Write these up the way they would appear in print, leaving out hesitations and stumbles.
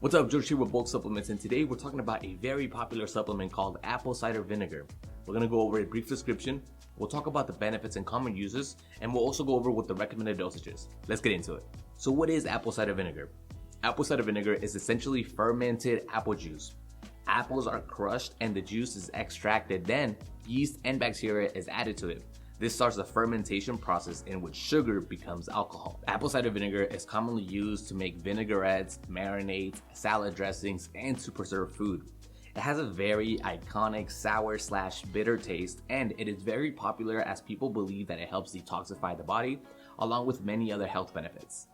What's up, George here with BulkSupplements, and today we're talking about a very popular supplement called Apple Cider Vinegar. We're going to go over a brief description, we'll talk about the benefits and common uses, and we'll also go over what the recommended dosage is. Let's get into it. So what is apple cider vinegar? Apple cider vinegar is essentially fermented apple juice. Apples are crushed and the juice is extracted, then yeast and bacteria is added to it. This starts the fermentation process in which sugar becomes alcohol. Apple cider vinegar is commonly used to make vinaigrettes, marinades, salad dressings, and to preserve food. It has a very iconic sour/bitter taste, and it is very popular as people believe that it helps detoxify the body, along with many other health benefits.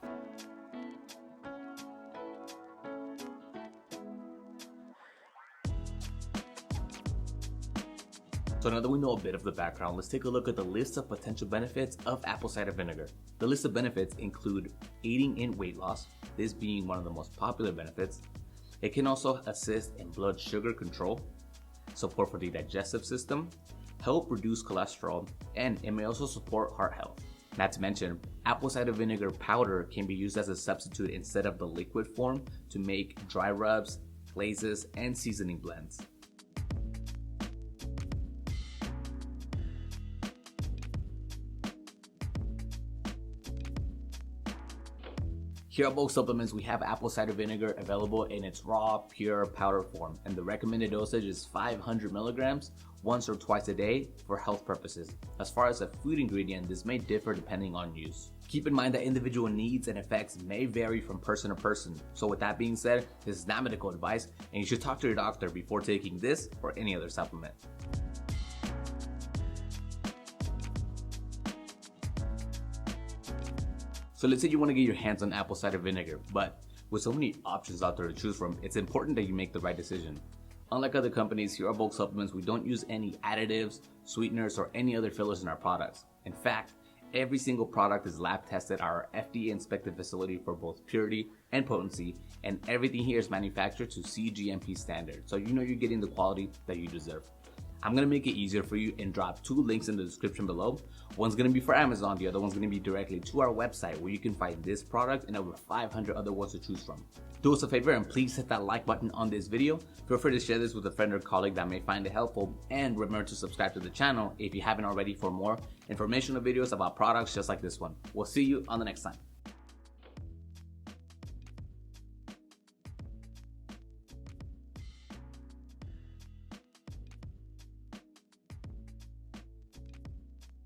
So now that we know a bit of the background, let's take a look at the list of potential benefits of apple cider vinegar. The list of benefits include aiding in weight loss, this being one of the most popular benefits. It can also assist in blood sugar control, support for the digestive system, help reduce cholesterol, and it may also support heart health. Not to mention, apple cider vinegar powder can be used as a substitute instead of the liquid form to make dry rubs, glazes, and seasoning blends. Here at BulkSupplements, we have apple cider vinegar available in its raw, pure powder form, and the recommended dosage is 500 milligrams once or twice a day for health purposes. As far as a food ingredient, this may differ depending on use. Keep in mind that individual needs and effects may vary from person to person. So with that being said, this is not medical advice, and you should talk to your doctor before taking this or any other supplement. So let's say you want to get your hands on apple cider vinegar, but with so many options out there to choose from, it's important that you make the right decision. Unlike other companies, here at BulkSupplements, we don't use any additives, sweeteners, or any other fillers in our products. In fact, every single product is lab tested at our FDA inspected facility for both purity and potency, and everything here is manufactured to CGMP standards, so you know you're getting the quality that you deserve. I'm going to make it easier for you and drop two links in the description below. One's going to be for Amazon, the other one's going to be directly to our website where you can find this product and over 500 other ones to choose from. Do us a favor and please hit that like button on this video. Feel free to share this with a friend or colleague that may find it helpful, and remember to subscribe to the channel if you haven't already for more informational videos about products just like this one. We'll see you on the next time.